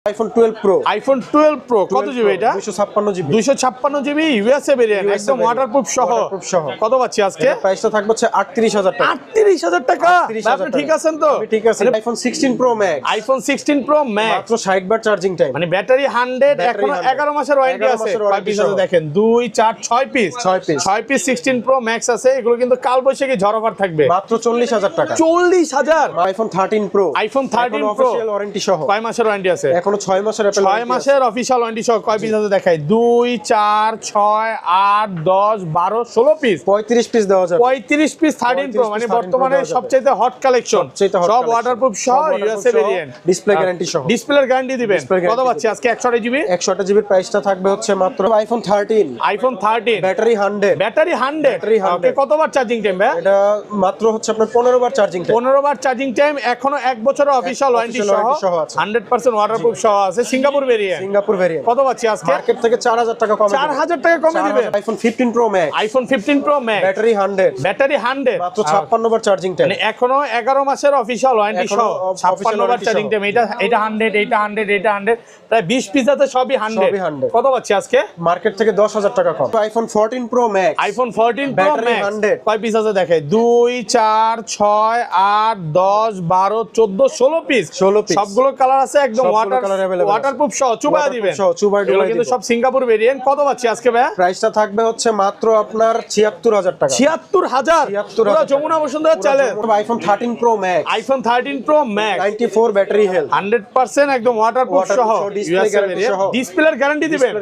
IPhone 12 pro. IPhone 12 pro কত GB এটা? 256 GB. 256 GB USA variant, একদম ওয়াটারপ্রুফ সহ। কত পাচ্ছি আজকে? প্রাইসটা থাকবে হচ্ছে 38000 টাকা। 38000 টাকা। আপনি ঠিক আছেন তো? ঠিক আছে। IPhone 16 pro max. IPhone 16 pro max মাত্র 60 বার চার্জিং টাইম। মানে ব্যাটারি 100, এখনো 11 মাসের ওয়ারেন্টি আছে। কয় পিস আছে দেখেন? 2 4 6 পিস। 6 পিস 16 প্রো ম্যাক্স আছে। এগুলো কিন্তু কালবৈশাখী ঝড় অফার থাকবে। মাত্র 40000 টাকা। 40000। IPhone 13 pro. IPhone 13 pro official warranty সহ। কয় মাসের ওয়ারেন্টি আছে? এখনো 6 মাসের অ্যাপল 6 মাসের অফিশিয়াল ওয়ারেন্টি সহ। কয় পিস আছে দেখাই? 2 4 6 8 10 12 16 পিস। 35 পিস দেওয়া যাবে। 35 পিস 13 প্রো মানে বর্তমানে সবচেয়ে হট কালেকশন। সব ওয়াটারপ্রুফ সহ ইউএসএ ভেরিয়েন্ট। ডিসপ্লে গ্যারান্টি সহ। ডিসপ্লের গ্যারান্টি দিবেন। কত পাচ্ছি আজকে? 128 জিবি। 128 জিবির প্রাইসটা থাকবে হচ্ছে মাত্র আইফোন 13। IPhone 13 battery 100। ব্যাটারি 100। ওকে, কতবার চার্জিং টাইম ভাই? এটা মাত্র হচ্ছে আপনার 15 বার চার্জিং টাইম। 15 বার চার্জিং টাইম, এখনো 1 বছরের অফিশিয়াল ওয়ারেন্টি সহ 100% ওয়াটারপ্রুফ সহ আছে। Singapore variant. Singapore variant. কত পাচ্ছি আজকে? মার্কেট থেকে 4000 টাকা কমে। 4000 টাকা কমে দিবেন। IPhone 15 pro max. IPhone 15 pro max battery 100। Battery 100 মাত্র 56 বার চার্জিং টাইম। মানে এখনো 11 মাসের অফিশিয়াল ওয়ারেন্টি সহ 56 বার চার্জিং টাইম। এটা 100, এটা 100, এটা 100, প্রায় 20 পিস আছে, সবই 100। কত পাচ্ছি আজকে? মার্কেট থেকে 10000 টাকা কম। IPhone 14 pro max. IPhone 14 pro max 100। কয় পিস আছে দেখে? 2 4 6 8 10 12 14 16 পিস। 16 পিস। সবগুলো কালার আছে, একদম ওয়াটারপ্রুফ সহ। চুবাই দিবেন। এগুলো কিন্তু সব সিঙ্গাপুর ভেরিয়েন্ট। কত পাচ্ছি আজকে ভাই? প্রাইসটা থাকবে হচ্ছে মাত্র আপনার 76000 টাকা। 76000। পুরো Jamuna Bashundhara challenge. IPhone 13 pro max. IPhone 13 pro max 94 battery health. 100% একদম ওয়াটারপ্রুফ সহ। ডিসপ্লের গ্যারান্টি দিবেন।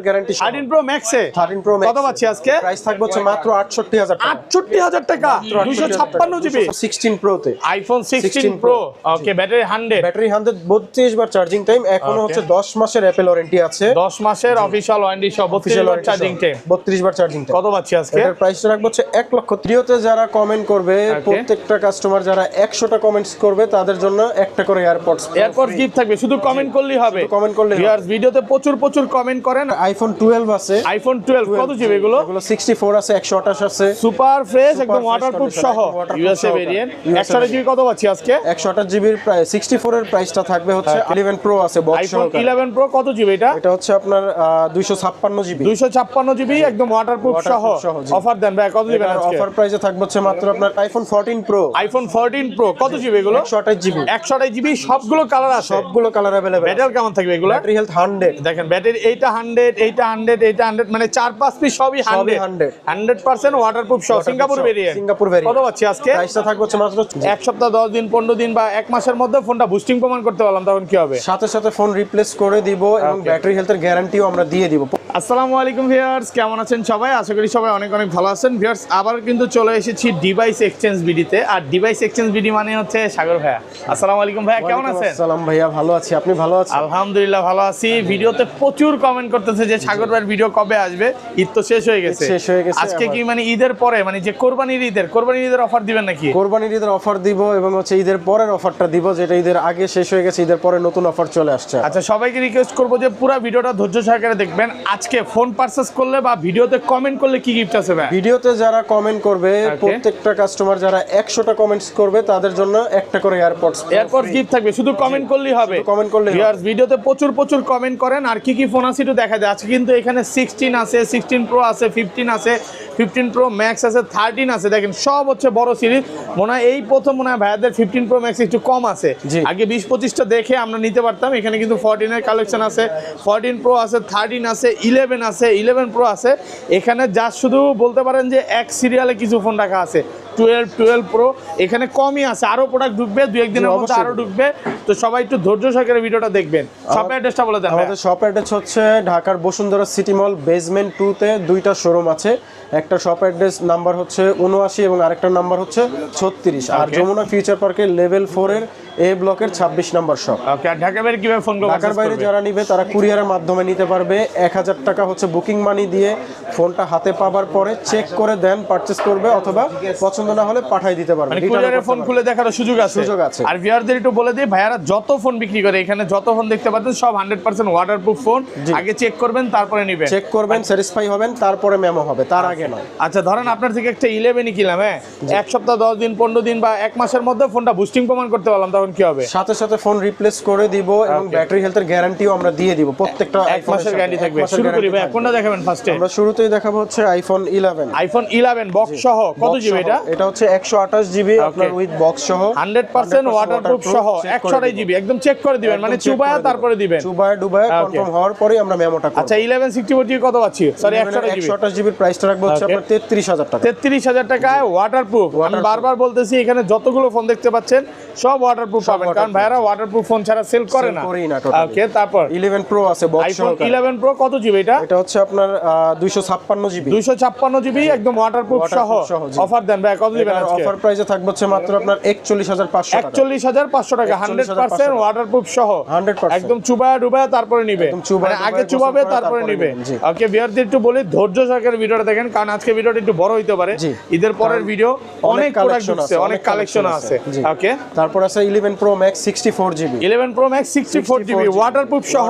13 প্রো ম্যাক্সে। 13 প্রো ম্যাক্স কত পাচ্ছি আজকে? প্রাইস থাকবে হচ্ছে মাত্র 68000 টাকা। 68000 টাকা। 256 জিবি। 16 প্রোতে। IPhone 16 pro. Okay, battery 100। Battery 100, 32 বার চার্জিং টাইম। এখনো হচ্ছে 10 মাসের অ্যাপল ওয়ারেন্টি আছে। 10 মাসের অফিশিয়াল ওয়ারেন্টি সহ 32 বার চার্জিং টাইম। 32 বার চার্জিং টাইম। কত পাচ্ছি আজকে? এটার প্রাইসটা রাখবো হচ্ছে 1 লক্ষ। ভিডিওতে যারা কমেন্ট করবে, প্রত্যেকটা কাস্টমার যারা 100টা কমেন্টস করবে তাদের জন্য একটা করে এয়ারপডস গিফট থাকবে। শুধু কমেন্ট করলেই হবে। কমেন্ট করলে ভিউয়ার্স, ভিডিওতে প্রচুর কমেন্ট করেন। আইফোন 12 আছে। আইফোন 12 কত জিবি এগুলো? 64 আছে, 128 আছে। সুপার ফ্রেশ, একদম ওয়াটারপ্রুফ সহ ইউএসএ ভেরিয়েন্ট। 128 জিবি কত পাচ্ছি আজকে? 128 জিবির প্রাইস 64 এর প্রাইসটা থাকবে হচ্ছে 11 প্রো আছে বক্স আইফোন সহকারে। 11 প্রো কত জিবি এটা? এটা হচ্ছে আপনার 256 জিবি। 256 জিবি একদম ওয়াটারপ্রুফ সহ। অফার দেন ভাই, কত দিবেন আজকে? অফার প্রাইসে থাকবে হচ্ছে মাত্র আপনার আইফোন 14 প্রো। আইফোন 14 প্রো কত জিবি এগুলো? 128 জিবি। 128 জিবি, সবগুলো কালার আছে। সবগুলো কালার अवेलेबल। ব্যাটারি কেমন থাকবে এগুলো? Battery health 100। দেখেন ব্যাটারি এইটা 100, এইটা 100, এইটা 100, মানে 4-5 পিস সবই 100। 100% ওয়াটারপ্রুফ সহ। Singapore variant. Singapore variant. কত পাচ্ছি আজকে? প্রাইসটা থাকবে হচ্ছে মাত্র এক সপ্তাহ 10 দিন 15 দিন বা 1 মাসের মধ্যে ফোনটা বুস্টিং প্রমাণ করতে পারলাম, তখন কি হবে? সাথে সাথে ফোন রিপ্লেস করে দিব এবং ব্যাটারি হেলথের গ্যারান্টিও আমরা দিয়ে দিব। আসসালামু আলাইকুম ভিউয়ার্স, কেমন আছেন সবাই? আশা করি সবাই অনেক ভালো আছেন। ভিউয়ার্স, আবার কিন্তু চলে এসেছি ডিভাইস এক্সচেঞ্জ বিডিতে। আর ডিভাইস এক্সচেঞ্জ বিডি মানে হচ্ছে সাগর ভাইয়া। আসসালামু আলাইকুম ভাইয়া, কেমন আছেন? আসসালাম ভাইয়া, ভালো আছি। আপনি ভালো আছেন? আলহামদুলিল্লাহ ভালো আছি। ভিডিওতে প্রচুর কমেন্ট করতেছে যে সাগর ভাইয়ের ভিডিও কবে আসবে। ঈদ তো শেষ হয়ে গেছে। আজকে কি মানে ঈদের পরে, মানে যে কোরবানির ঈদের অফার দিবেন নাকি? কোরবানির ঈদের অফার দিব এবং হচ্ছে ঈদের পরের অফারটা দিব, যেটা ঈদের আগে শেষ হয়ে গেছে। ঈদের পরে নতুন অফার চলে আসছে। আচ্ছা, সবাইকে রিকোয়েস্ট করবো যে পুরো ভিডিওটা ধৈর্য সহকারে দেখবেন। আজকে ফোন পারচেজ করলে বা ভিডিওতে কমেন্ট করলে কি গিফট আছে ভাই? ভিডিওতে যারা কমেন্ট করবে, প্রত্যেকটা কাস্টমার যারা 100টা কমেন্টস করবে তাদের জন্য একটা করে এয়ারপডস গিফট থাকবে। শুধু কমেন্ট করলেই হবে। কমেন্ট করলে ভিউয়ার্স, ভিডিওতে প্রচুর কমেন্ট করেন। আর কি ফোন আছে একটু দেখা যায়। আজকে কিন্তু এখানে 16 আছে, 16 প্রো আছে, 15 আছে, 15 প্রো ম্যাক্স আছে, 13 আছে। দেখেন সব হচ্ছে বড় সিরিজ। মনে হয় এই প্রথম মনে হয় ভাইয়াদের 15 প্রো ম্যাক্স একটু কম আছে। আগে 20-25টা দেখে আমরা নিতে পারতাম। এখানে কিন্তু 14 এর কালেকশন আছে, 14 প্রো আছে, 13 আছে, 11 আছে, 11 প্রো আছে। এখানে যা শুধু বলতে পারেন যে এক সিরিয়ালে কিছু ফোন রাখা আছে। 12 প্রো এখানে কমই আছে, আরো প্রোডাক্ট ঢুকবে 2-1 দিনের মধ্যে, আরো ঢুকবে। তো সবাই একটু ধৈর্য সহকারে ভিডিওটা দেখবেন। শপ অ্যাড্রেসটা বলে দেন। আমাদের শপ অ্যাড্রেস হচ্ছে ঢাকার বসুন্ধরা সিটি মল বেসমেন্ট 2 তে 2টা শোরুম আছে। একটা শপ অ্যাড্রেস নাম্বার হচ্ছে 79 এবং আরেকটা নাম্বার হচ্ছে 36। আর যমুনা ফিউচার পার্কের লেভেল 4 এর এ ব্লকের 26 নাম্বার শপ। ওকে, আর ঢাকার বাইরে কিভাবে ফোন করবে? ঢাকার বাইরে যারা নিবে তারা কুরিয়ারের মাধ্যমে নিতে পারবে। 1000 টাকা হচ্ছে বুকিং মানি দিয়ে ফোনটা হাতে পাবার পরে চেক করে দেন পারচেজ করবে, অথবা পছন্দ পছন্দ না হলে পাঠাই দিতে পারবেন, মানে কুরিয়ারে ফোন খুলে দেখার সুযোগ আছে। আর ভিউয়ারদের একটু বলে দিই, ভাইয়ারা যত ফোন বিক্রি করে এখানে যত ফোন দেখতে পাচ্ছেন সব 100% ওয়াটারপ্রুফ ফোন। আগে চেক করবেন তারপরে নেবেন, চেক করবেন, স্যাটিসফাই হবেন, তারপরে মেমো হবে, তার আগে নয়। আচ্ছা ধরেন আপনার থেকে একটা 11ই কিনলাম, হ্যাঁ, এক সপ্তাহ 10 দিন 15 দিন বা এক মাসের মধ্যে ফোনটা বুস্টিং প্রমাণ করতে পারলাম, তখন কি হবে? সাথে সাথে ফোন রিপ্লেস করে দিব এবং ব্যাটারি হেলথের গ্যারান্টিও আমরা দিয়ে দিব, প্রত্যেকটা এক মাসের গ্যারান্টি থাকবে। শুরু করি ভাই, কোনটা দেখাবেন ফার্স্টে? আমরা শুরুতেই দেখাবো হচ্ছে আইফোন 11। আইফোন 11 বক্স সহ কত জিবি এটা? এটা হচ্ছে 128 জিবি আপনার উইথ বক্স সহ, 100% ওয়াটারপ্রুফ সহ 128 জিবি, একদম চেক করে দিবেন, মানে চুবায়া তারপরে দিবেন, চুবায়া ডুবায়া কনফার্ম হওয়ার পরে আমরা মেমোটা করব। আচ্ছা 1164 জিবি কত পাচ্ছি? সরি 128 জিবির প্রাইসটা রাখবো হচ্ছে আপনার 33000 টাকা। 33000 টাকায় ওয়াটারপ্রুফ। আমি বারবার বলতেছি এখানে যতগুলো ফোন দেখতে পাচ্ছেন সব ওয়াটারপ্রুফ পাবেন, কারণ ভাইরা ওয়াটারপ্রুফ ফোন ছাড়া সেল করে না। ওকে, তারপর 11 প্রো আছে বক্স সহ। আইফোন 11 প্রো কত জিবি এটা? এটা হচ্ছে আপনার 256 জিবি। 256 জিবি একদম ওয়াটারপ্রুফ সহ। অফার দেন ভাই, কত দিবেন আজকে? অফার প্রাইসে থাকবে হচ্ছে মাত্র আপনার 41500 টাকা। 41500 টাকা 100% ওয়াটারপ্রুফ সহ, 100% একদম চুবায়া ডুবায়া তারপরে নিবে, মানে আগে চুবাবে তারপরে নিবে। ওকে ভিউয়ারদের একটু বলি ধৈর্য সহকারে ভিডিওটা দেখেন, কারণ আজকে ভিডিওটা একটু বড় হইতে পারে, ঈদের পরের ভিডিও, অনেক কালেকশন আছে, অনেক কালেকশন আছে। ওকে, তারপর আছে 11 pro max 64 GB. 11 pro max 64 GB waterproof সহ।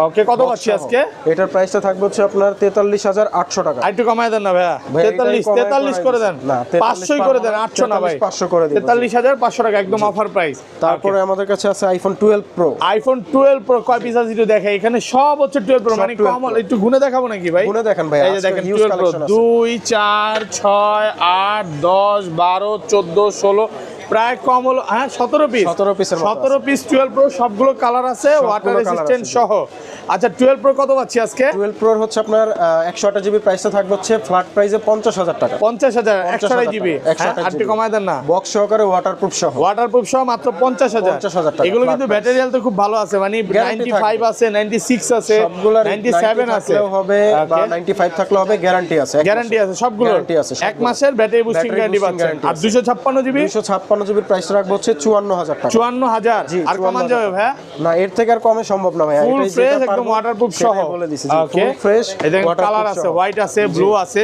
ওকে, কত পাচ্ছি আজকে? এটার প্রাইসটা থাকবে হচ্ছে আপনার 43800 টাকা। একটু কমায় দেন না ভাইয়া, 43 করে দেন, 500 করে দেন, 800 না ভাই, 500 করে দিন। 43500 টাকা একদম অফার প্রাইস। তারপরে আমাদের কাছে আছে আইফোন 12 প্রো। আইফোন 12 প্রো কয় পিস আছে একটু দেখে, এখানে সব হচ্ছে 12 প্রো, মানে কম একটু গুনে দেখাবো নাকি ভাই? গুনে দেখেন ভাই, এই যে দেখেন 12 প্রো 2 4 6 8 10 12 14 16 প্রায় কম হলো, হ্যাঁ 17 পিস 17 পিস 12 প্রো, সবগুলো কালার আছে, ওয়াটার রেজিস্ট্যান্ট সহ। আচ্ছা 12 প্রো কত পাচ্ছি আজকে? 12 প্রো হচ্ছে আপনার 128 জিবি প্রাইসটা থাকবে হচ্ছে ফ্ল্যাট প্রাইসে 50000 টাকা। 50000 128 জিবি, আর একটু কমায় দেন না, বক্স সহকারে ওয়াটারপ্রুফ সহ। ওয়াটারপ্রুফ সহ মাত্র 50000 টাকা। এগুলো কিন্তু ব্যাটারি হেলথ খুব ভালো আছে, মানে 95 আছে, 96 আছে, 97 আছে হবে বা 95 থাকলে হবে, গ্যারান্টি আছে, গ্যারান্টি আছে, সবগুলো এক মাসের ব্যাটারি বুস্টিং গ্যারান্টি পাচ্ছেন। আর 256 জিবি 256 জিবির প্রাইস রাখবো হচ্ছে 54000 টাকা। 54000 আর কমান যাবে ভাই? না, এর থেকে আর কমে সম্ভব না ভাই, ফুল ফ্রেশ একদম ওয়াটারপ্রুফ সহ বলে দিছি। ফুল ফ্রেশ কালার আছে, হোয়াইট আছে, ব্লু আছে,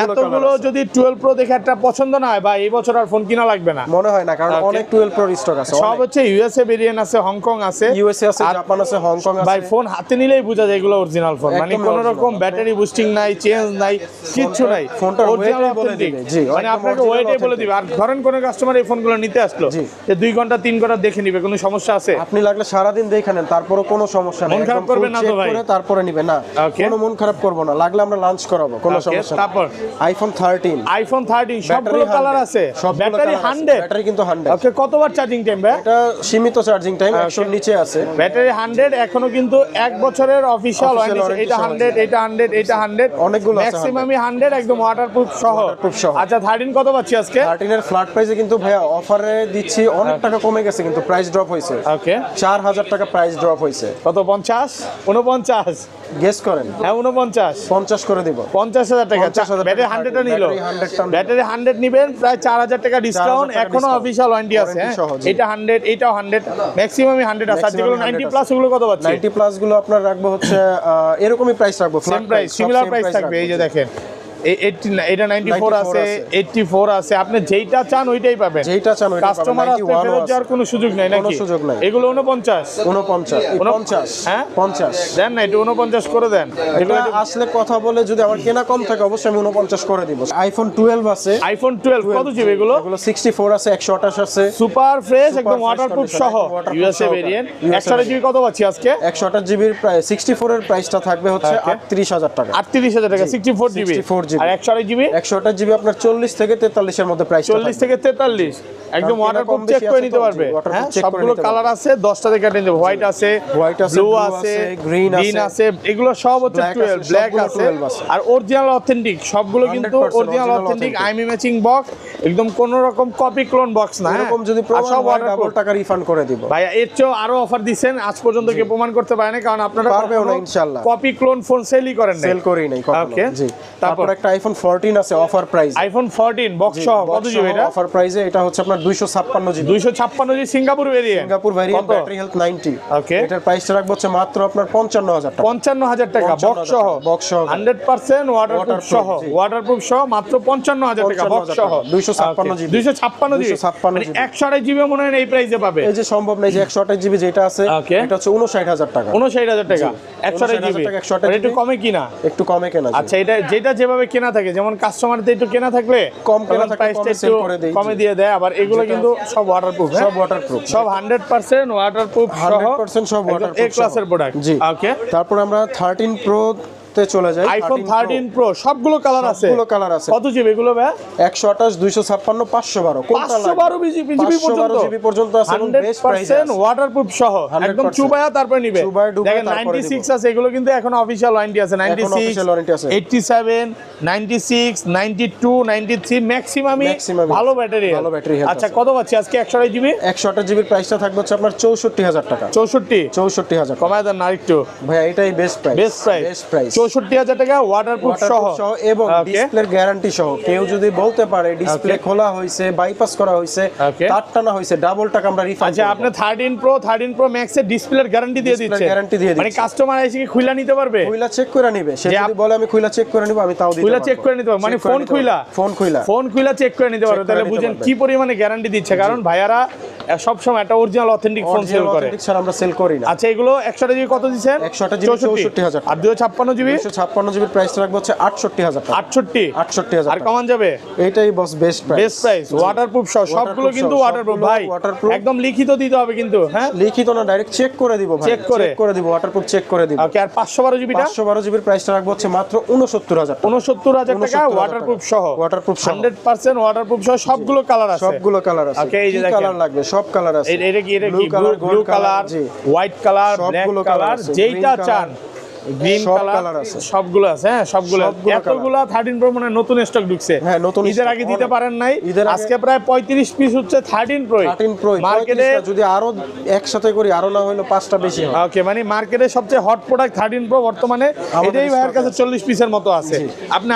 এতগুলো যদি 12 প্রো দেখে একটা পছন্দ না হয় ভাই, এই বছর আর ফোন কিনা লাগবে না মনে হয় না, কারণ অনেক 12 প্রো স্টক আছে। সব হচ্ছে ইউএসএ ভেরিয়েন্ট আছে, হংকং আছে, ইউএসএ আছে, জাপান আছে, হংকং আছে। ভাই ফোন হাতে নিলেই বোঝা যায় এগুলো অরিজিনাল ফোন, মানে কোনো রকম ব্যাটারি বুস্টিং নাই, চেঞ্জ নাই, কিচ্ছু নাই, ফোনটা অরিজিনাল বলে দিবে। জি, মানে আপনাকে ওয়েটাই বলে দিবে। আর ধরেন কোন কাস্টমার এই ফোনগুলো নিতে আসলো, যে 2 ঘন্টা 3 ঘন্টা দেখে নিবে, কোনো সমস্যা আছে? আপনি লাগলে সারা দিন দেখে নেন, তারপরও কোনো সমস্যা নেই, মন খারাপ করবেন না তো ভাই? তারপরে নিবে না, কোনো মন খারাপ করব না, লাগলে আমরা লাঞ্চ করাবো, কোনো সমস্যা নেই। তারপর আইফোন 13 সবগুলো কালার আছে, ব্যাটারি 100, ব্যাটারি কিন্তু 100। ওকে, কতবার চার্জিং টাইম ভাই? এটা সীমিত চার্জিং টাইম, 100 এর নিচে আছে। ব্যাটারি 100, এখনো কিন্তু 1 বছরের অফিশিয়াল ওয়ারেন্টি। এটা 100, এটা 100, এটা 100, অনেকগুলো আছে, ম্যাক্সিমামই 100 একদম ওয়াটারপ্রুফ সহ। আচ্ছা 13 কত পাচ্ছি আজকে? 13 এর ফ্ল্যাট প্রাইসে কিন্তু ভাইয়া অফারে দিচ্ছি, অনেক টাকা কমে গেছে, কিন্তু প্রাইস ড্রপ হয়েছে। ওকে, 4000 টাকা প্রাইস ড্রপ হয়েছে। কত? 50 49? গেস করেন। হ্যাঁ 49 50 করে দিব। 50000 টাকা। ব্যাটারি 100টা নিল, ব্যাটারি 100 নিবেন, প্রায় 4000 টাকা ডিসকাউন্ট, এখনো অফিশিয়াল ওয়ারেন্টি আছে। এটা 100, এটাও 100, ম্যাক্সিমামই 100 আছে। আর যেগুলো 90 প্লাস ওগুলো কত পাচ্ছি? 90 প্লাস গুলো আপনার রাখবো হচ্ছে এরকমই প্রাইস রাখবো, সেম প্রাইস, সিমিলার প্রাইস থাকবে। এই যে দেখেন এটা 94 আছে, 84 আছে, আপনি যেইটা চান ওইটাই পাবেন, যেইটা চান ওইটা পাবেন। কাস্টমার আসতে ফেরত যাওয়ার কোনো সুযোগ নাই নাকি? কোনো সুযোগ নাই। এগুলো 49 50 হ্যাঁ 50 দেন না, এটা 49 করে দেন। এগুলো আসলে কথা বলে যদি আমার কেনা কম থাকে অবশ্যই আমি 49 করে দিব। আইফোন 12 আছে, আইফোন 12 কত জিবি এগুলো? এগুলো 64 আছে, 128 আছে, সুপার ফ্রেশ একদম ওয়াটারপ্রুফ সহ, ইউএসএ ভেরিয়েন্ট। 128 জিবি কত পাচ্ছি আজকে? 128 জিবির প্রাইস 64 এর প্রাইসটা থাকবে হচ্ছে 38000 টাকা। 38000 টাকা 64 জিবি। আর 128 জিবি? 128 জিবি আপনার 40 থেকে 43 এর মধ্যে প্রাইস, 40 থেকে 43 একদম ওয়াটারপ্রুফ চেক করে নিতে পারবে। হ্যাঁ সবগুলো কালার আছে, 10টা থেকে কেটে নিতে, হোয়াইট আছে, ব্লু আছে, গ্রিন আছে, এগুলো সব হচ্ছে 12, ব্ল্যাক আছে, আর অরিজিনাল অথেন্টিক সবগুলো কিন্তু original authentic IME matching box, একদম কোন রকম কপি ক্লোন বক্স না। এরকম যদি প্রমাণ হয় ডাবল টাকা রিফান্ড করে দিব ভাই। এর চেয়ে আরো অফার দিবেন, আজ পর্যন্ত কেউ প্রমাণ করতে পারে না, কারণ আপনারা পারবেও না ইনশাআল্লাহ। কপি ক্লোন ফোন সেলই করেন না, সেল করি নাই কখনো। ওকে, জি। তারপর আরেকটা আইফোন 14 আছে অফার প্রাইস। আইফোন 14 বক্স সহ কত জিবি এটা? অফার প্রাইসে এটা হচ্ছে আপনার 256 GB. 256 GB Singapore variant. Singapore variant, battery health 90। ওকে, এটার প্রাইসটা রাখবো হচ্ছে মাত্র আপনার 55000 টাকা। 55000 টাকা বক্স সহ। বক্স সহ 100% ওয়াটারপ্রুফ সহ। ওয়াটারপ্রুফ সহ মাত্র 55000 টাকা বক্স সহ। 256 জিবি। 256 জিবি। 256 মানে জিবি। 128 জিবি মনে হয় এই প্রাইসে পাবে। এই যে সম্ভব নাই যে 128 জিবি যেটা আছে Okay. এটা হচ্ছে 59000 টাকা। 59000 টাকা 128 জিবি। 128 একটু কমে কিনা? একটু কমে কেনা যায়। আচ্ছা, এটা যেটা যেভাবে কেনা থাকে, যেমন কাস্টমারদের একটু কেনা থাকলে কম কেনা থাকলে প্রাইসটা কমে একটু সেল করে দেই। কমে দিয়ে দেয়। আবার এগুলো কিন্তু সব ওয়াটারপ্রুফ, সব ওয়াটারপ্রুফ, সব 100% ওয়াটারপ্রুফ সহ 100% সব ওয়াটারপ্রুফ এ ক্লাসের প্রোডাক্ট। জি। ওকে, তারপর আমরা 13 প্রো তে চলে যাই। আইফোন 13 প্রো সবগুলো কালার আছে। সবগুলো কালার আছে। কত জিবি এগুলো ভাই? 128 256 512 কোনটা লাগবে? 512 জিবি পর্যন্ত আছে এবং বেস্ট প্রাইসে 100% ওয়াটারপ্রুফ সহ একদম 100% চুবায়া তারপরে নিবে। চুবায়া ডুবায়া দেখেন তারপরে 96 আছে, এগুলো কিন্তু এখন অফিশিয়াল ওয়ারেন্টি আছে। 96 official warranty আছে। 87 96 92 93 ম্যাক্সিমামই Maximum ভালো ব্যাটারি। ভালো battery health আচ্ছা, আছে। কত পাচ্ছি আজকে? 128 জিবি। 128 জিবির প্রাইসটা থাকবে হচ্ছে আপনার 64000 টাকা। 64 64000 কমায় দেন না আরেকটু। ভাই এটাই বেস্ট প্রাইস। বেস্ট প্রাইস 64000 টাকা ওয়াটারপ্রুফ সহ এবং Okay. ডিসপ্লের গ্যারান্টি সহ। কেউ যদি বলতে পারে ডিসপ্লে খোলা হইছে, বাইপাস করা হইছে, Okay. তার টানা হইছে, ডাবল টাকা আমরা রিফান্ড। আচ্ছা, আপনি 13 প্রো ম্যাক্স এর ডিসপ্লের গ্যারান্টি দিয়ে Display দিচ্ছেন। guarantee দিয়ে মানে দিচ্ছি। কাস্টমার এসে কি খুইলা নিতে পারবে? খুইলা চেক করে নিবে। সে যে যদি বলে আমি খুইলা চেক করে নিব, আমি তাও দিতে খুইলা পারবো। চেক করে নিতে পারবে, মানে Check করে ফোন নিতে খুইলা পারবে। ফোন খুইলা চেক করে নিতে পারবে। Check করে তাহলে নিতে বুঝেন পারবে। কি পরিমাণে গ্যারান্টি দিচ্ছে, কারণ ভাইয়ারা সব সময় একটা original authentic phone sell Original করে। authentic ছাড়া আমরা সেল করি না। আচ্ছা, এগুলো 128 জিবি কত দিচ্ছেন? 128 জিবি 64000 আর 256 জিবি 256 জিবির প্রাইস রাখবো হচ্ছে 68000 টাকা। 68 আর টাকা। কমান যাবে? এইটাই boss best price. Best price waterproof সহ সবগুলো কিন্তু সহ, ওয়াটারপ্রুফ সবগুলো ভাই। waterproof। একদম লিখিত দিতে হবে কিন্তু, হ্যাঁ লিখিত না, ডাইরেক্ট চেক করে দিব ভাই। Check করে দিব, ওয়াটারপ্রুফ চেক করে দিব। ওকে। আর 512 জিবিটা? 512 জিবির প্রাইসটা রাখবো হচ্ছে মাত্র 69000 টাকা। 69000 টাকা 69,000 ওয়াটারপ্রুফ সহ। Waterproof সহ। 100% ওয়াটারপ্রুফ সহ সবগুলো কালার আছে। সবগুলো কালার আছে। Okay, এই যে কি দেখেন। কালার লাগবে? সব কালার আছে। এটা কি Blue color, blue gold colour, জি। হোয়াইট কালার, ব্ল্যাক সবগুলো কালার, colour আছে, যেইটা green চান। গ্রিন সব কালার colour আছে। সবগুলো আছে, হ্যাঁ সবগুলো। সবগুলো এতগুলা 13 প্রো মানে নতুন স্টক ঢুকছে। হ্যাঁ, নতুন ঈদের stock আগে দিতে অনেক। পারেন নাই। ঈদের আগে- আজকে প্রায় 35 পিস হচ্ছে 13 প্রো। 13 প্রো মার্কেটে যদি আরো একসাথে করি, আরো না হইলো 5টা বেশি হয়। ওকে, মানে মার্কেটে সবচেয়ে হট প্রোডাক্ট 13 প্রো বর্তমানে। আমাদের এটাই ভাইয়ের stock কাছে আছে। 40 পিসের মতো আছে। আপনি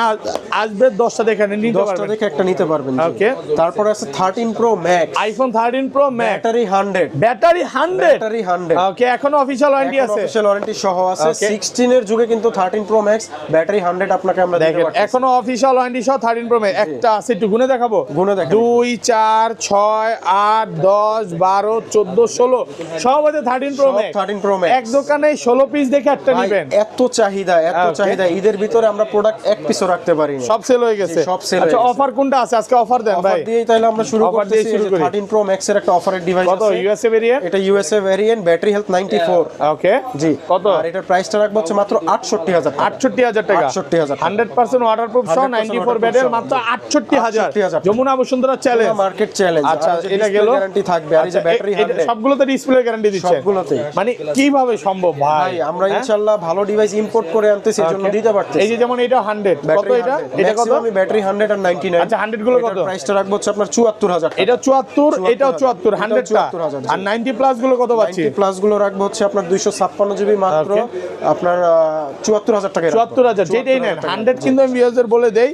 আসবেন 10টা দেখে নিতে 10টা পারবেন। দেখে একটা নিতে পারবেন। জি। Okay. তারপরে আছে 13 pro max, iPhone 13 pro max battery 100, battery 100। Battery 100। ওকে, এখনো অফিশিয়াল ওয়ারেন্টি আছে। অফিশিয়াল ওয়ারেন্টি সহ আছে। Okay. 16 এর যুগে কিন্তু 13 প্রো ম্যাক্স ব্যাটারি 100 আপনাকে আমরা দিতে দেখেন পারছি। এখনো অফিশিয়াল ওয়ারেন্টি সহ 13 প্রো ম্যাক্স। একটা আছে, একটু গুনে দেখাবো। গুনে দেখান। 2 4 6 8 10 12 14 16 সব আছে 13 প্রো সব ম্যাক্স। 13 pro max. এক দোকানে 16 পিস দেখে একটা ভাই, নেবেন। এত চাহিদা, এত Okay. চাহিদা। ঈদের ভিতরে আমরা প্রোডাক্ট এক পিসও রাখতে পারি না। সব সেল হয়ে গেছে। জি, সব sell আচ্ছা, হয়ে গেছে। অফার কোনটা আছে আজকে? অফার দেন অফার ভাই। দিয়েই তাহলে আমরা শুরু Offer দিয়ে করতেছি। শুরু করি। 13 প্রো ম্যাক্স এর একটা অফারের ডিভাইস কত আছে। USA variant? এটা ইউএসএ ভেরিয়েন্ট, ব্যাটারি হেলথ 94। ওকে, জি। কত? আর এটার প্রাইসটা রাখবো হচ্ছে মাত্র 68000 টাকা। 68000 টাকা। 68,000 টাকা। 100% ওয়াটারপ্রুফ সহ 100% 94 ব্যাটের waterproof মাত্র 68,000। 68,000 Jamuna Bashundhara challenge. Market challenge. আচ্ছা, এটা গেল। গ্যারান্টি থাকবে। আর এই যে ব্যাটারি 100 সবগুলোতে ডিসপ্লে গ্যারান্টি দিচ্ছে। সবগুলোতেই। মানে কিভাবে সম্ভব ভাই? ভাই, আমরা হ্যাঁ? ইনশাআল্লাহ ভালো ডিভাইস ইম্পোর্ট করে আনতেছি, এজন্য Okay. দিতে পারতেছি। এই যে যেমন এটা 100 কত? এটা এটা কত? আমি ব্যাটারি 100 আর 99। আচ্ছা, 100 গুলো কত? প্রাইসটা রাখবো হচ্ছে আপনার 74000 টাকা। এটা 74, এটাও 74, 100 টা। 74,000 আর 90 প্লাস গুলো কত পাচ্ছি? 90 প্লাস গুলো রাখবো হচ্ছে আপনার 256 জিবি মাত্র Okay. আপনার 74000 টাকা। 74000 যেটাই নেন। 100 কিন্তু আমি ভিউয়ারদের বলে দেই,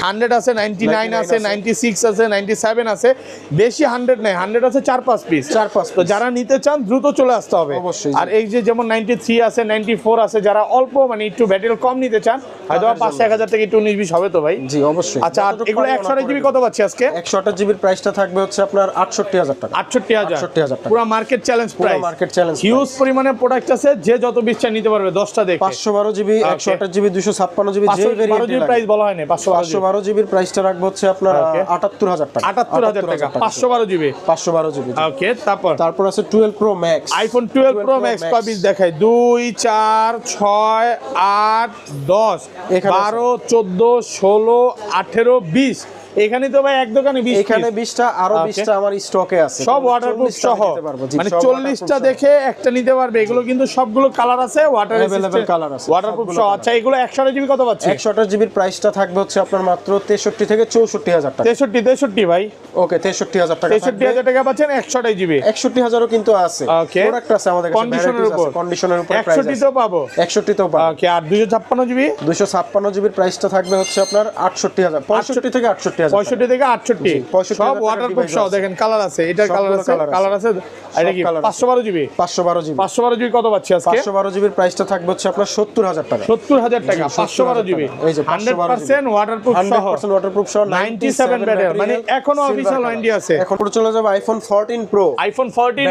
100 আছে, 99 আছে, 96 আছে, 97 আছে। বেশি 100 নাই, 100 আছে 4-5 পিস। 4-5 তো যারা নিতে চান দ্রুত চলে আসতে হবে। অবশ্যই। আর এই যে যেমন 93 আছে, 94 আছে, যারা অল্প মানে একটু ব্যাটারি কম নিতে চান, হয়তো 5-1000 থেকে একটু 19-20 হবে তো ভাই। জি, অবশ্যই। আচ্ছা, আর এগুলো 128 জিবি কত পাচ্ছি আজকে? 128 জিবির প্রাইসটা থাকবে হচ্ছে আপনার 68000 টাকা। 68,000 68,000 টাকা। পুরো market challenge price. Market challenge. Huge পরিমাণে প্রোডাক্ট আছে, যে যত বিচ্ছা নিতে পারবে 10টা দেখে। 512 জিবি, 128 জিবি, 256 জিবি, যে 512 ভেরিয়েন্ট জিবি প্রাইস বলা হয় না। 512 জিবির প্রাইসটা রাখবো হচ্ছে আপনার Okay. 78000 টাকা। 78,000 টাকা 512 জিবি। 512 জিবি। ওকে, তারপর আছে 12 pro max. IPhone 12 pro max কয় পিস দেখাই? 2 4 6 8 10 এখানে আছে। 12 14 16 18 20 এখানে তো ভাই এক দোকানে 20 এখানে 20টা আরো 20টা আমার স্টকে আছে, সব ওয়াটারপ্রুফ সহ, মানে 40টা দেখে একটা নিতে পারবে। এগুলো কিন্তু সবগুলো কালার আছে, ওয়াটার अवेलेबल কালার আছে, ওয়াটারপ্রুফ সহ। আচ্ছা এগুলো 128 জিবি কত পাচ্ছি? 128 জিবির প্রাইসটা থাকবে হচ্ছে আপনার মাত্র 63 থেকে 64000 টাকা। 63 ভাই, ওকে 63000 টাকা, 63000 টাকা পাচ্ছেন 128 জিবি। 61000 ও কিন্তু আছে, ওকে প্রোডাক্ট আছে আমাদের কাছে, কন্ডিশনের উপর, কন্ডিশনের উপর প্রাইস 61 তেও পাবো, 61 তেও পাবো। ওকে আর 256 জিবি, 256 জিবির প্রাইসটা থাকবে হচ্ছে আপনার 68000, 65 থেকে 68000, 65 থেকে 68, 65 সব ওয়াটারপ্রুফ সহ। দেখেন কালার আছে, এটার কালার আছে, কালার আছে। এটা কি 512 জিবি? 512 জিবি, 512 জিবি কত পাচ্ছি আজকে? 512 জিবির প্রাইসটা থাকবে হচ্ছে আপনার 70000 টাকা। 70000 টাকা 512 জিবি, এই যে 100% ওয়াটারপ্রুফ সহ, 100% ওয়াটারপ্রুফ সহ, 97 ব্যাটারি, মানে এখনো অফিশিয়াল ওয়ারেন্টি আছে। এখন পুরো চলে যাবে iPhone 14 pro, iPhone 14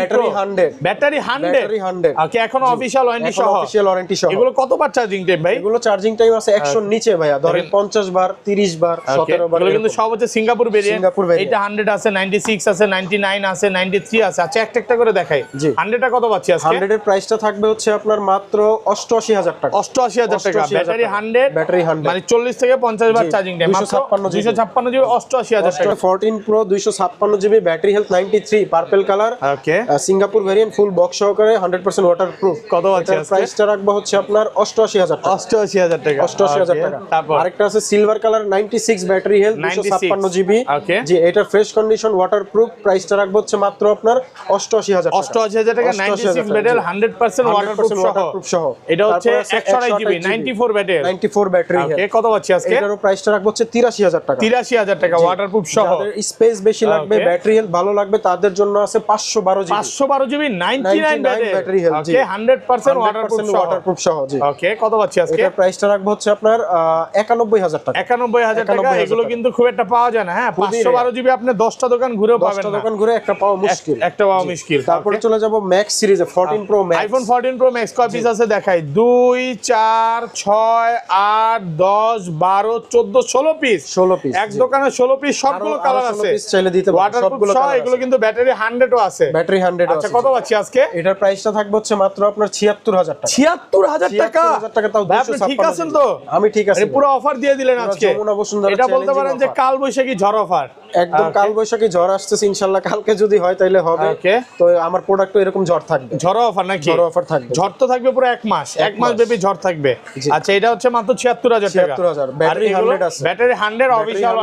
battery 100, battery 100, ওকে এখনো অফিশিয়াল ওয়ারেন্টি সহ, অফিশিয়াল ওয়ারেন্টি সহ। এগুলো কত বার চার্জিং টাইম ভাই? এগুলো চার্জিং টাইম আছে 100 নিচে ভাইয়া, ধরেন 50 বার, 30 বার, 17 বার। এগুলো কিন্তু সব হচ্ছে সিঙ্গাপুর ভেরিয়েন্ট। সিঙ্গাপুর ভেরিয়েন্ট, এটা 100 আছে, 96 আছে, 99 আছে, 93 আছে। আচ্ছা একটা একটা করে দেখাই। 100টা কত পাচ্ছি আজকে? 100 এর প্রাইসটা থাকবে হচ্ছে আপনার মাত্র 88000 টাকা। 88000 টাকা, ব্যাটারি 100, ব্যাটারি 100, মানে 40 থেকে 50 বার চার্জিং টাইম, মাত্র 256 জিবি, 88000 টাকা। 14 pro 256 GB, battery health 93, purple colour, okay Singapore variant, full box সহকারে, 100% ওয়াটারপ্রুফ। কত আছে আজকে? প্রাইসটা রাখবো হচ্ছে আপনার 88000 টাকা। 88000 টাকা, 88000 টাকা। তারপর আরেকটা আছে silver colour 96, battery health 256 GB, okay জি এটা ফ্রেশ কন্ডিশন ওয়াটারপ্রুফ। প্রাইসটা রাখবো হচ্ছে মাত্র আপনার 88000 টাকা। 88000 টাকা, 96 ব্যাটারি, 100% ওয়াটারপ্রুফ সহ। এটা হচ্ছে 128 জিবি, 94 ব্যাটারি, 94 ব্যাটারি হেলথ। ওকে কত পাচ্ছি আজকে? এটারও প্রাইসটা রাখবো হচ্ছে 83000 টাকা। 83000 টাকা ওয়াটারপ্রুফ সহ। যাদের স্পেস বেশি লাগবে, ব্যাটারি হেলথ ভালো লাগবে, তাদের জন্য আছে 512 জিবি, 512 জিবি, 99 ব্যাটারি হেলথ, ওকে 100% ওয়াটারপ্রুফ সহ। জি ওকে কত পাচ্ছি আজকে? এটার প্রাইসটা রাখবো হচ্ছে আপনার 91000 টাকা। 91000 টাকা। এগুলো কিন্তু খুব একটা পাওয়া যায় না, হ্যাঁ 512 জিবি আপনি 10টা দোকান ঘুরেও পাবেন না, 10টা দোকান ঘুরে একটা পাওয়া মুশকিল, একটা পাওয়া মুশকিল। তারপরে চলে যাব ম্যাক্স সিরিজে, 14 pro max, iPhone 14 pro max কয় পিস আছে দেখাই? 2 4 6 8 10 12 14 16 পিস, 16 পিস, এক দোকানে 16 পিস, সবগুলো কালার আছে, চাইলে দিতে পারবো, ওয়াটারপ্রুফ সবগুলো সহ। কালার এগুলো কিন্তু ব্যাটারি 100 ও আছে, ব্যাটারি 100 আচ্ছা কত পাচ্ছি আজকে? এটার প্রাইসটা থাকবে হচ্ছে মাত্র আপনার 76000 টাকা। 76000 টাকা, 76000 টাকা, তাও ভাই আপনি ঠিক 256 আছেন তো? আমি ঠিক আছি, পুরো অফার দিয়ে দিলেন আজকে। যমুনা বসুন্ধরা এটা বলতে পারেন যে কাল বৈশাখী ঝড় অফার, একদম কাল বৈশাখী ঝড় আসতেছে ইনশাআল্লাহ, কালকে যদি হয় তাহলে হবে। ওকে তো আমার প্রোডাক্টও এরকম ঝড় থাকবে, ঝড় অফার নাকি? ঝড় অফার থাকবে, ঝড় তো থাকবে পুরো এক মাস ব্যাপী ঝড় থাকবে। আচ্ছা এটা হচ্ছে মাত্র 76000 টাকা, 76000, ব্যাটারি 100 আছে, ব্যাটারি 100 অফিশিয়াল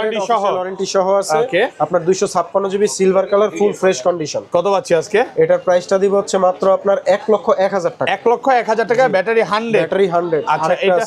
ওয়ারেন্টি সহ আছে। ওকে আপনার 256 GB silver colour, full fresh condition. কত পাচ্ছি আজকে? এটার প্রাইসটা দিব হচ্ছে মাত্র আপনার 1,01,000 টাকা। 1,01,000 টাকা, ব্যাটারি 100, ব্যাটারি 100। আচ্ছা এটা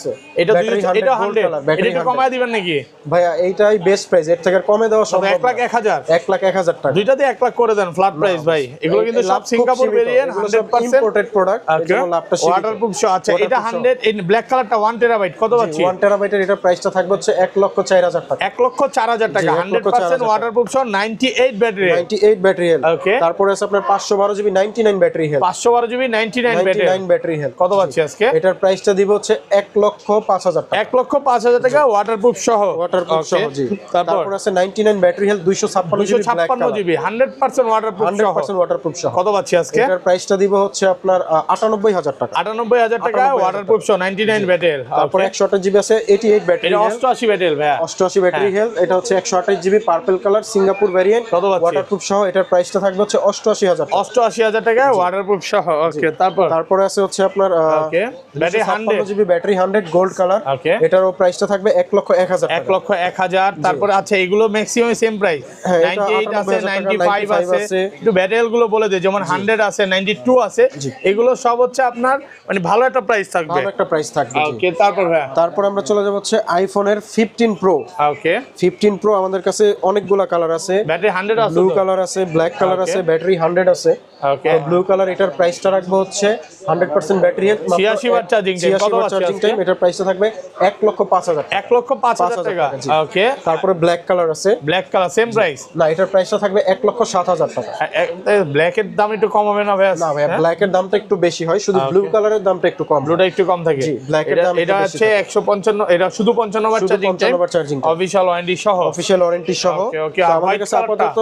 100, এটা একটু কমায় দিবেন নাকি ভাইয়া? এইটাই বেস্ট প্রাইস, এর থেকে কমে দেওয়া সম্ভব না। 1,01,000, 1,01,000 টাকা, দুইটাতে 1 লাখ করে দেন ফ্ল্যাট প্রাইস ভাই। এগুলো কিন্তু সব সিঙ্গাপুর ভেরিয়েন্ট, 100% ইম্পোর্টেড প্রোডাক্ট, এজন্য লাভটা সীমিত। ওয়াটারপ্রুফ সহ। আচ্ছা এটা 100, এই ব্ল্যাক কালারটা 1 টেরাবাইট কত পাচ্ছি? 1 টেরাবাইটের এটার প্রাইসটা থাকবে হচ্ছে 1,04,000 টাকা। 1,04,000 টাকা, 100% ওয়াটারপ্রুফ সহ, 98 ব্যাটারি, 98 ব্যাটারি হেলথ। ওকে তারপরে আছে আপনার 512 GB 99 battery health, 512 GB 99 battery health. কত পাচ্ছি আজকে? এটার প্রাইসটা দিব হচ্ছে 1,05,000 টাকা। 1,05,000 টাকা ওয়াটারপ্রুফ সহ, ওয়াটারপ্রুফ সহ, জি। তারপর আছে 99 ব্যাটারি হেলথ, 256 জিবি 100% ওয়াটারপ্রুফ সহ, 100% ওয়াটারপ্রুফ সহ। কত পাচ্ছি আজকে? এটার প্রাইসটা দিব হচ্ছে আপনার 98,000 টাকা। 98,000 টাকা ওয়াটারপ্রুফ সহ, 99 ব্যাটারি। তারপর 128 জিবি আছে 88 ব্যাটারি এটা হেলথ, 88 ব্যাটারি ভাই, 88 ব্যাটারি হেলথ। এটা হচ্ছে 128 GB purple colour, Singapore variant, কত পাচ্ছি? ওয়াটারপ্রুফ সহ। এটার প্রাইসটা থাকবে হচ্ছে 88,000 টাকা। 88,000 টাকা ওয়াটারপ্রুফ সহ। ওকে তারপরে আছে হচ্ছে আপনার okay battery 100 GB battery 100 gold colour. Okay এটারও প্রাইসটা থাকবে 1,01,000 টাকা। 1,01,000। তারপরে আচ্ছা এগুলো ম্যাক্সিমাম সেম প্রাইস, 98 আছে, 95 আছে। একটু ব্যাটারি গুলো বলে দেই, যেমন 100 আছে, 92 আছে, এগুলো সব হচ্ছে আপনার মানে ভালো একটা প্রাইস থাকবে, ভালো একটা প্রাইস থাকবে। ওকে তারপর ভাই তারপর আমরা চলে যাব হচ্ছে আইফোনের 15 প্রো। ওকে 15 প্রো আমাদের কাছে অনেকগুলা কালার আছে, ব্যাটারি 100 আছে, ব্লু কালার আছে, ব্ল্যাক কালার আছে, ব্যাটারি 100 আছে। ওকে ব্লু কালার, এটার প্রাইসটা রাখবো হচ্ছে 100% battery health, 86 watt charging time, কত আছে চার্জিং টাইম। এটার প্রাইসটা থাকবে 1,05,000 1,05,000 টাকা। ওকে তারপরে ব্ল্যাক কালার আছে, ব্ল্যাক কালার সেম প্রাইস? না, এটার প্রাইসটা থাকবে 1,07,000 টাকা। ব্ল্যাক এর দাম একটু কম হবে না ভাই? না ভাই, ব্ল্যাক এর দামটা একটু বেশি হয়, শুধু ব্লু কালারের দামটা একটু কম। ব্লুটা একটু কম থাকে। জি, ব্ল্যাক এর দাম এটা হচ্ছে 155, এটা শুধু 55 watt charging time, official warranty সহ। অফিশিয়াল ওয়ারেন্টি সহ। ওকে, তো আর আমাদের কাছে আপাতত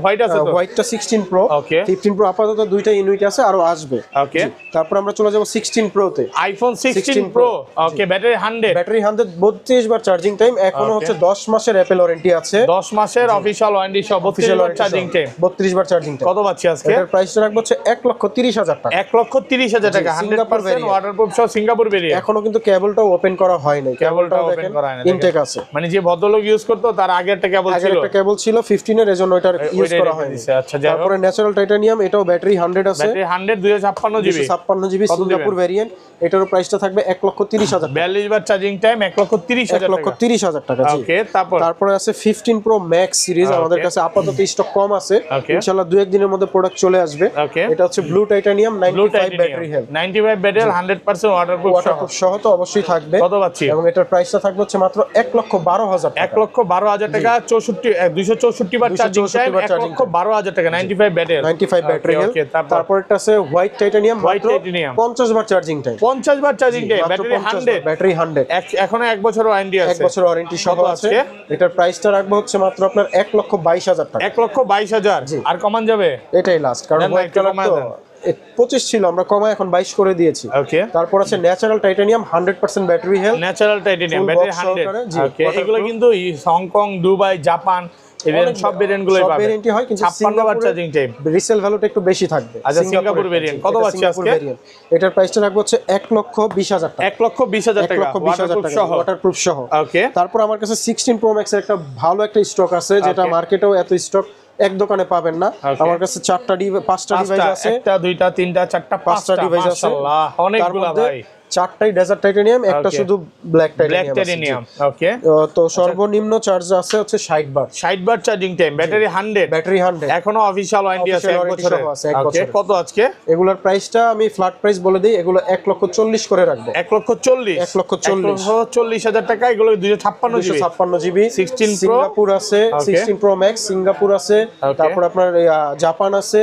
হোয়াইট আছে তো? হোয়াইটটা 16 প্রো, ওকে 15 প্রো আপাতত দুইটা ইউনিট আছে, আরো আসবে। ওকে, তারপর আমরা চলে যাব 16 প্রো তে। IPhone 16 pro. Okay, battery 100, battery 100, 32 বার চার্জিং টাইম, এখনো হচ্ছে 10 মাসের অ্যাপল ওয়ারেন্টি আছে। 10 মাসের অফিশিয়াল ওয়ারেন্টি সহ, 32 বার চার্জিং টাইম, 32 বার চার্জিং টাইম। কত পাচ্ছি আজকে? এটার প্রাইসটা রাখবো হচ্ছে 1,30,000 টাকা। 1,30,000 টাকা, 100% ওয়াটারপ্রুফ সহ সিঙ্গাপুর ভেরিয়েন্ট। এখনো কিন্তু কেবলটাও ওপেন করা হয় নাই, কেবলটাও ওপেন দেখেন করা হয় না, ইনটেক আছে। মানে যে ভদ্রলোক ইউজ করতো তার আগে একটা কেবল আগের ছিল, একটা কেবল ছিল 15 এর, এজন্য এটার ইউজ করা হয়নি। আচ্ছা, যাই হোক। তারপরে ন্যাচারাল টাইটানিয়াম, এটাও ব্যাটারি 100 আছে, battery 100, 256 GB, 256 GB Singapore variant. এটারও প্রাইসটা থাকবে 1,30,000 টাকা। 42 বার চার্জিং টাইম, 1,30,000 টাকা। 1,30,000 টাকা। জি। ওকে, তারপরে আছে 15 প্রো ম্যাক্স সিরিজ, আমাদের কাছে আপাতত স্টক কম আছে, ইনশাআল্লাহ 2-1 দিনের মধ্যে প্রোডাক্ট চলে আসবে। এটা হচ্ছে blue titanium, 95 battery health, 95 battery, 100% waterproof সহ তো অবশ্যই থাকবে। কত পাচ্ছি? এবং এটার প্রাইসটা থাকবে হচ্ছে মাত্র 1,12,000 টাকা। 1,12,000 টাকা, 264 বার চার্জিং টাইম, 1,12,000 টাকা, 95 ব্যাটারি, 95 ব্যাটারি হেলথ। তারপর এটা আছে হোয়াইট টাইটানিয়াম, মাত্র 50 বার চার্জিং টাইম, 50 বার চার্জিং টাইম, ব্যাটারি 100, ব্যাটারি 100, এখনো 1 বছর ওয়ারেন্টি আছে, 1 বছর ওয়ারেন্টি সহ আছে। এটার প্রাইসটা রাখবো হচ্ছে মাত্র আপনার 1,22,000 টাকা। 1,22,000। আর কমান যাবে? এটাই লাস্ট, কারণ হোয়াইট কালার তো 25 ছিল, আমরা কমায় এখন 22 করে দিয়েছি। ওকে, তারপর আছে natural titanium, 100% battery health, natural titanium, battery 100। ওকে, এগুলো কিন্তু হংকং, দুবাই, জাপান, ইভেন সব ভেরিয়েন্টগুলোই পাবে। ভেরিয়েন্টই হয়, কিন্তু 56 বার চার্জিং টাইম, রিসেল ভ্যালুটা একটু বেশি থাকবে। আচ্ছা, সিঙ্গাপুর ভেরিয়েন্ট কত পাচ্ছি আজকে? এটার প্রাইসটা রাখবো হচ্ছে 1,20,000 টাকা। 1,20,000 টাকা, 1,20,000 টাকা ওয়াটারপ্রুফ সহ। ওকে, তারপর আমার কাছে 16 প্রো ম্যাক্স এর একটা ভালো একটা স্টক আছে, যেটা মার্কেটেও এত স্টক এক দোকানে পাবেন না। আমার কাছে 5টা ডিভাইস আছে, 1টা 2টা 3টা 4টা 5টা ডিভাইস আছে, মাশাআল্লাহ অনেকগুলো ভাই। 4টাই ডেজার্ট টাইটানিয়াম, একটা শুধু ব্ল্যাক টাইটানিয়াম। ওকে, তো সর্বনিম্ন চার্জ আছে হচ্ছে 60 বার, 60 বার চার্জিং টাইম, ব্যাটারি 100, ব্যাটারি 100, এখনো অফিশিয়াল ওয়ারেন্টি আছে 1 বছরের। ওকে, কত আজকে? এগুলোর প্রাইসটা আমি ফ্ল্যাট প্রাইস বলে দিই, এগুলো 1,40,000 করে রাখবো। 1,40,000, 1,40,000 টাকা। এগুলো 256 জিবি, 16 প্রো সিঙ্গাপুর আছে, 16 প্রো ম্যাক্স সিঙ্গাপুর আছে, তারপর আপনার জাপান আছে,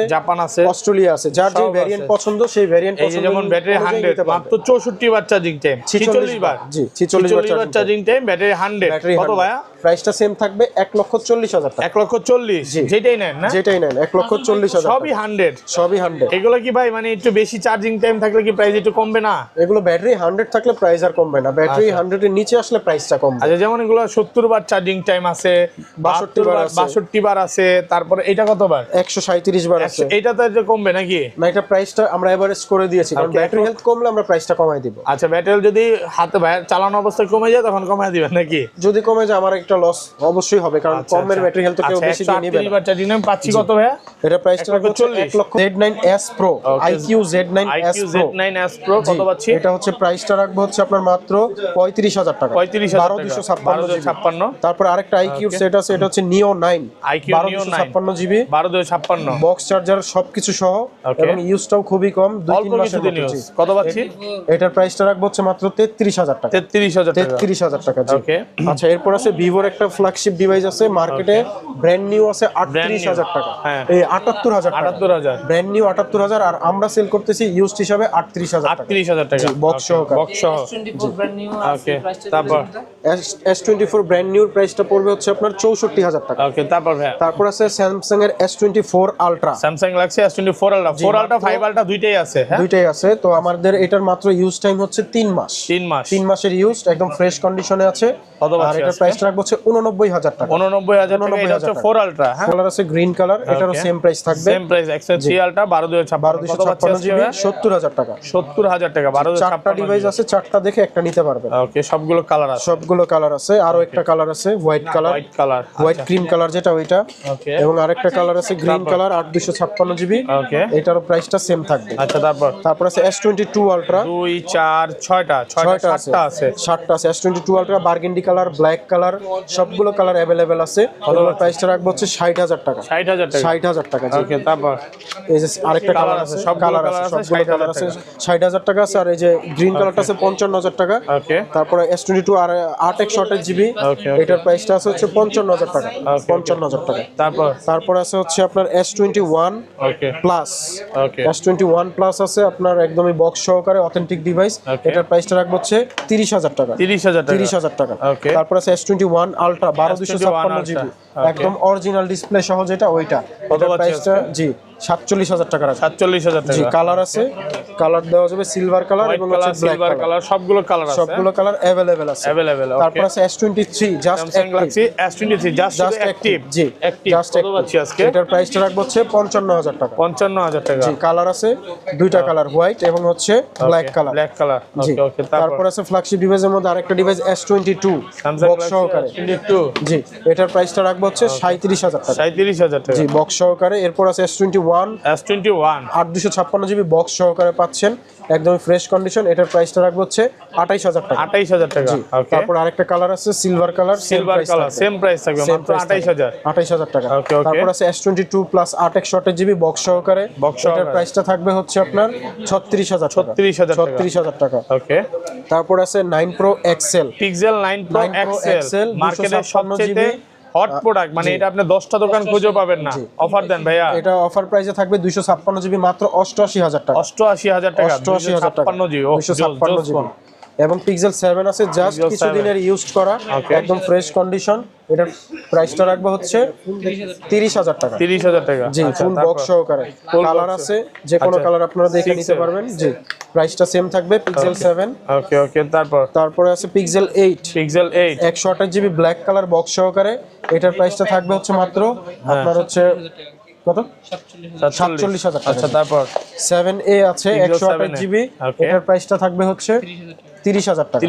অস্ট্রেলিয়া আছে। যার যে ভেরিয়েন্ট পছন্দ সেই ভেরিয়েন্ট পছন্দ। এই যেমন ব্যাটারি 100, মাত্র 64 বার চার্জিং টাইম, 46 বার, জি 46 বার চার্জিং টাইম, ব্যাটারি 100। কত ভাইয়া? প্রাইসটা সেম থাকবে 1,40,000 টাকা। 1,40,000, যেটাই নেন না, যেটাই নেন 1,40,000, সবই 100, সবই 100। এগুলো কি ভাই মানে একটু বেশি চার্জিং টাইম থাকলে কি প্রাইস একটু কমবে না? এগুলো ব্যাটারি 100 থাকলে প্রাইস আর কমবে না, ব্যাটারি 100 এর নিচে আসলে প্রাইসটা কমবে। আচ্ছা, যেমন এগুলো 70 বার চার্জিং টাইম আছে, 62 বার আছে, তারপরে এটা কত বার? 137 বার আছে। এটা তো একটু কমবে নাকি? না, এটা প্রাইসটা আমরা এভারেজ করে দিয়েছি, কারণ ব্যাটারি হেলথ কমলে আমরা প্রাইসটা কমাই দিব। আচ্ছা, ব্যাটারি যদি হাতে চালানো অবস্থায় কমে যায় তখন কমায় দিবেন নাকি? যদি কমে যায় আমার একটা লস অবশ্যই হবে, কারণ কমের ব্যাটারি হেলথ কেউ বেশি দিয়ে নেবে না। 138 বার চার্জিং টাইম পাচ্ছি কত ভাইয়া? এটা প্রাইসটা রাখবো 1,00,000। Z9S Pro, IQ Z9S Pro কত পাচ্ছি? এটা হচ্ছে প্রাইসটা রাখবো হচ্ছে আপনার মাত্র 35,000 টাকা, 12,256। তারপর আরেকটা IQ সেট আছে, এটা হচ্ছে Neo 9, 12,256 জিবি, 12,256, বক্স চার্জার সবকিছু সহ, এবং ইউজটাও খুবই কম, 2-3 মাসের মধ্যে। কত পাচ্ছি? এটার প্রাইসটা রাখবো হচ্ছে মাত্র 33,000 টাকা। 33,000 টাকা। ওকে, আচ্ছা, এরপর আছে ভিভোর একটা ফ্ল্যাগশিপ ডিভাইস আছে, মার্কেটে ব্র্যান্ড নিউ আছে 38,000 টাকা, এই 78,000 ব্র্যান্ড নিউ 78,000, আর আমরা সেল করতেছি ইউজড হিসাবে 38,000 টাকা, বক্স সহকারে। ওকে, তারপর S24 ব্র্যান্ড নিউ প্রাইসটা পড়বে হচ্ছে আপনার 64,000 টাকা। ওকে, তারপর ভাই তারপর আছে স্যামসাং এর S24 ultra, Samsung Galaxy S24 ultra, 4 ultra 5 ultra দুইটাই আছে, হ্যাঁ দুইটাই আছে। তো আমাদের এটার মাত্র ইউজ টাইম হচ্ছে 3 মাস, 3 মাসের ইউজ, একদম ফ্রেশ কন্ডিশনে আছে। আর এটার প্রাইসটা রাখবো হচ্ছে 89,000 টাকা। 89,000 টাকা। এটা হচ্ছে 4 আলট্রা, হ্যাঁ, কালার আছে গ্রিন কালার, এটারও সেম প্রাইস থাকবে, same price. X3 ultra 12,256 GB, 70,000 টাকা। 70,000 টাকা, 4টা ডিভাইস আছে, 4টা দেখে একটা নিতে পারবেন। ওকে, সবগুলো কালার আছে, সবগুলো কালার আছে। আরো একটা কালার আছে white colour, white cream colour যেটা ওইটা, এবং আরেকটা কালার আছে গ্রিন কালার 8,256 জিবি, ওকে, এটারও প্রাইসটা সেম থাকবে। আচ্ছা, তারপর আছে S22 আলট্রা, 2, 4 6টা 7টা আছে। 7টা আছে S22 ultra, burgundy colour, black colour, সবগুলো কালার अवेलेबल আছে। এগুলোর প্রাইসটা রাখবো হচ্ছে 60000 টাকা। 60000 টাকা। 60000 টাকা। ওকে, তারপর এই যে আরেকটা কালার আছে, সব কালার আছে, সবগুলো কালার আছে। 60000 টাকা আছে। আর এই যে গ্রিন কালারটা আছে 55000 টাকা। ওকে, তারপরে S22 আর 8x শর্টের জিবি, এটার প্রাইসটা আছে হচ্ছে 55000 টাকা। 55000 টাকা। তারপর আছে হচ্ছে আপনার S21 ওকে প্লাস। ওকে, S21 প্লাস আছে আপনার একদমই বক্স সহকারে অথেন্টিক ডিভাইস। এটার প্রাইসটা রাখবো হচ্ছে 30000 টাকা। 30000 টাকা। ওকে, তারপর আছে S21 আলট্রা 12256 জিবি, একদম অরিজিনাল ডিসপ্লে সহ যেটা ওইটা। এটার প্রাইসটা জি 47000 টাকা রাখা। 47000 টাকা। জি, কালার আছে, কালার দেওয়া যাবে সিলভার কালার এবং হচ্ছে ব্ল্যাক সিলভার কালার, সবগুলো কালার আছে। সবগুলো কালার अवेलेबल আছে। তারপর আছে S23 just galaxy S23 just active. জি, জাস্ট অ্যাক্টিভ আজকে। এটার প্রাইসটা রাখবো হচ্ছে 55000 টাকা। 55000 টাকা। জি, কালার আছে দুইটা কালার, হোয়াইট এবং হচ্ছে ব্ল্যাক কালার। Black colour. জি, ওকে ওকে, তারপর আছে ফ্ল্যাগশিপ ডিভাইসের মধ্যে আরেকটা ডিভাইস S22 স্যামসাং বক্স সহকারে। S22 জি, এটার প্রাইসটা রাখবো হচ্ছে 37000 টাকা। 37000 টাকা। জি, বক্স সহকারে। এরপর আছে S21 8256 জিবি বক্স সহকারে পাচ্ছেন, একদম ফ্রেশ কন্ডিশন। এটার প্রাইসটা রাখবো হচ্ছে 28000 টাকা। 28000 টাকা। ওকে, তারপর আরেকটা কালার আছে সিলভার কালার, সেম প্রাইস থাকবে মাত্র 28000। 28000 টাকা। ওকে ওকে, তারপর আছে S22 plus 8x শর্টের GB box সহকারে। এটার প্রাইসটা থাকবে হচ্ছে আপনার 36000 টাকা। 36000 টাকা। ওকে, তারপর আছে 9 Pro XL, pixel 9 Pro XL মার্কেটের সবচেয়ে হট প্রোডাক্ট, মানে এটা আপনি 10টা দোকান খুঁজেও পাবেন না। অফার দেন ভাইয়া। এটা অফার প্রাইসে থাকবে 256 জিবি মাত্র 88000 টাকা। 88000 টাকা। 88000 টাকা। 256 জিবি এবং পিক্সেল 7 আছে জাস্ট কিছুদিনের ইউজড করা, একদম ফ্রেশ কন্ডিশন। এটার প্রাইসটা রাখবো হচ্ছে 30000 টাকা। 30000 টাকা। জি, ফুল বক্স সহকারে। কালার আছে, যে কোনো কালার আপনারা দেখে নিতে পারবেন। জি, প্রাইসটা সেম থাকবে পিক্সেল 7। ওকে ওকে, তারপরে আছে pixel 8 128 GB black colour box সহকারে। এটার প্রাইসটা থাকবে হচ্ছে মাত্র আপনার হচ্ছে কত 47000 টাকা। আচ্ছা, তারপর 7A আছে 128 জিবি, এটার প্রাইসটা থাকবে হচ্ছে 30000 টাকা।